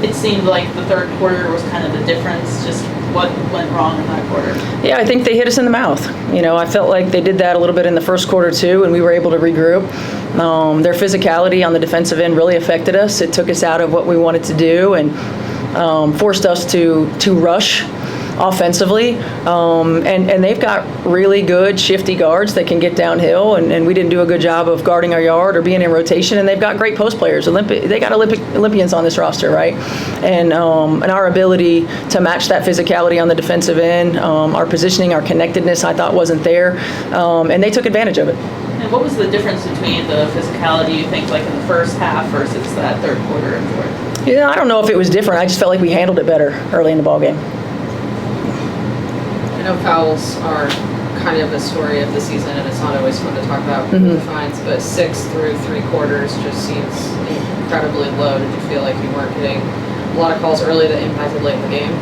it seemed like the third quarter was kind of the difference, just what went wrong in that quarter. Yeah, I think they hit us in the mouth. I felt like they did that a little bit in the first quarter too, and we were able to regroup. Their physicality on the defensive end really affected us. It took us out of what we wanted to do and forced us to rush offensively, and they've got really good shifty guards that can get downhill, and we didn't do a good job of guarding our yard or being in rotation, and they've got great post players. They got Olympians on this roster, right? And our ability to match that physicality on the defensive end, our positioning, our connectedness, I thought wasn't there, and they took advantage of it. And what was the difference between the physicality, you think, like in the first half versus that third quarter and fourth? Yeah, I don't know if it was different. I just felt like we handled it better early in the ballgame. I know fouls are kind of the story of the season, and it's not always fun to talk about the fines, but 6 through 3 quarters just seems incredibly low. Did you feel like you weren't getting a lot of calls early that impacted late in the game?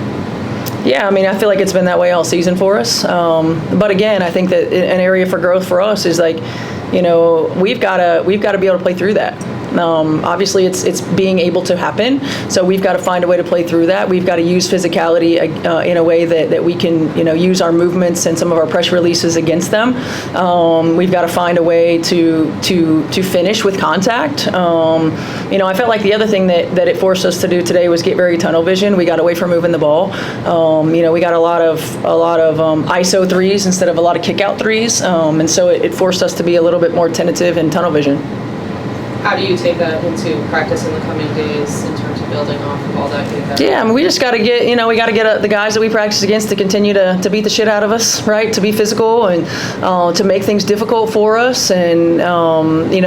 Yeah, I feel like it's been that way all season for us. But again, I think that an area for growth for us is we've got to be able to play through that. Obviously, it's being able to happen, so we've got to find a way to play through that. We've got to use physicality in a way that we can, use our movements and some of our pressure releases against them. We've got to find a way to finish with contact. I felt like the other thing that it forced us to do today was get very tunnel vision. We got away from moving the ball. We got a lot of ISO threes instead of a lot of kick out threes, and so it forced us to be a little bit more tentative and tunnel vision. How do you take that into practice in the coming days in terms of building off of all that? Yeah, we just got to get, we got to get the guys that we practice against to continue to beat the shit out of us, right? To be physical and to make things difficult for us. And,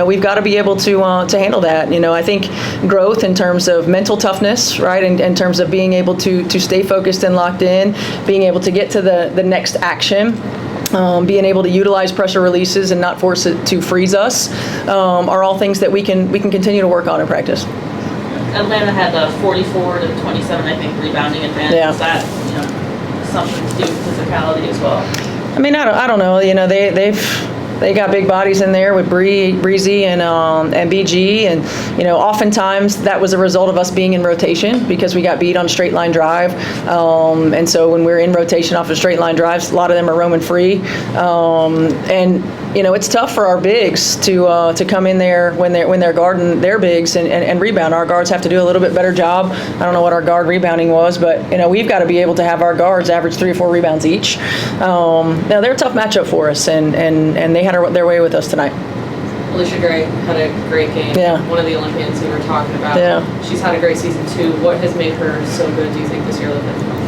we've got to be able to handle that. I think growth in terms of mental toughness, right? In terms of being able to stay focused and locked in, being able to get to the next action. Being able to utilize pressure releases and not force it to freeze us are all things that we can continue to work on in practice. Atlanta had a 44-27, I think, rebounding advantage. Yeah. Is that something to do with physicality as well? I don't know. They got big bodies in there with Breezy and BG, and oftentimes that was a result of us being in rotation because we got beat on a straight line drive, and so when we're in rotation off of straight line drives, a lot of them are roaming free, and it's tough for our bigs to come in there when they're guarding their bigs and rebound. Our guards have to do a little bit better job. I don't know what our guard rebounding was, but we've got to be able to have our guards average 3 or 4 rebounds each. Now they're a tough matchup for us, and they had their way with us tonight. Alicia Gray had a great game. Yeah. One of the Olympians we were talking about. Yeah. She's had a great season too. What has made her so good, do you think, this year?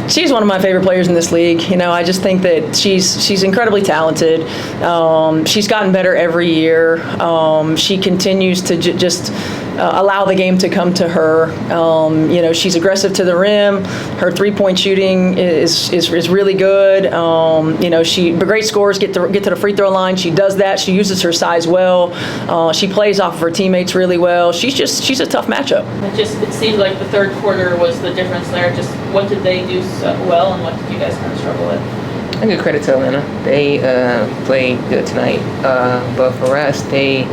She's one of my favorite players in this league. I just think that she's incredibly talented. She's gotten better every year. She continues to just allow the game to come to her. She's aggressive to the rim. Her 3-point shooting is really good. Great scores get to the free throw line. She does that. She uses her size well. She plays off of her teammates really well. She's a tough matchup. It seemed like the third quarter was the difference there. Just what did they do so well, and what did you guys kind of struggle with? I give credit to Atlanta. They played good tonight, but for us, they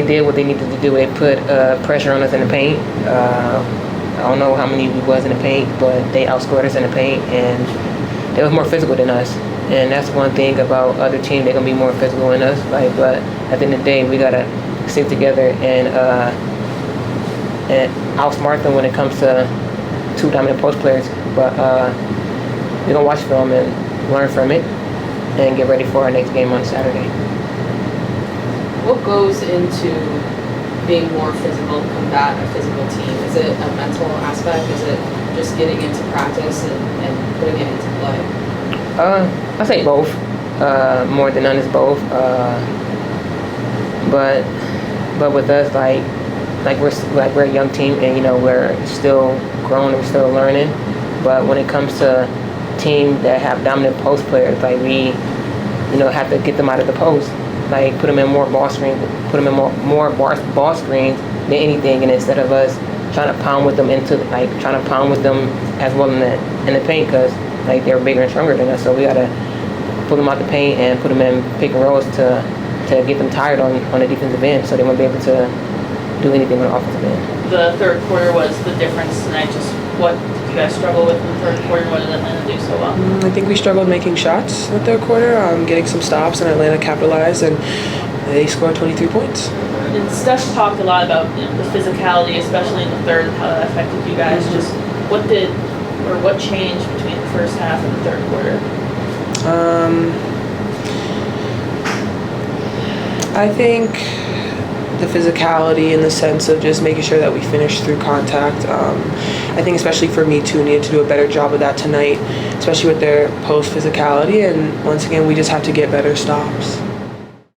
did what they needed to do. They put pressure on us in the paint. I don't know how many we was in the paint, but they outscored us in the paint, and they was more physical than us. And that's one thing about other teams; they're gonna be more physical than us. But at the end of the day, we gotta stick together and outsmart them when it comes to 2 dominant post players. But we're gonna watch film and learn from it, and get ready for our next game on Saturday. What goes into being more physical, combat a physical team? Is it a mental aspect? Is it just getting into practice and putting it into play? I say both. More than none is both. But with us, we're a young team, and we're still growing, we're still learning. But when it comes to teams that have dominant post players, we have to get them out of the post. Put them in more ball screens, put them in more ball screens than anything, and instead of us trying to pound with them as well in the paint, because they're bigger and stronger than us. So we gotta pull them out the paint and put them in pick and rolls to to get them tired on the defensive end, so they won't be able to do anything on the offensive end. The third quarter was the difference tonight. Just what did you guys struggle with in the third quarter? What did Atlanta do so well? I think we struggled making shots in the third quarter, getting some stops, and Atlanta capitalized, and they scored 23 points. And Steph talked a lot about the physicality, especially in the third, how that affected you guys. Just what changed between the first half and the third quarter? I think the physicality in the sense of just making sure that we finish through contact. I think especially for me too, needed to do a better job of that tonight, especially with their post physicality. And once again, we just have to get better stops.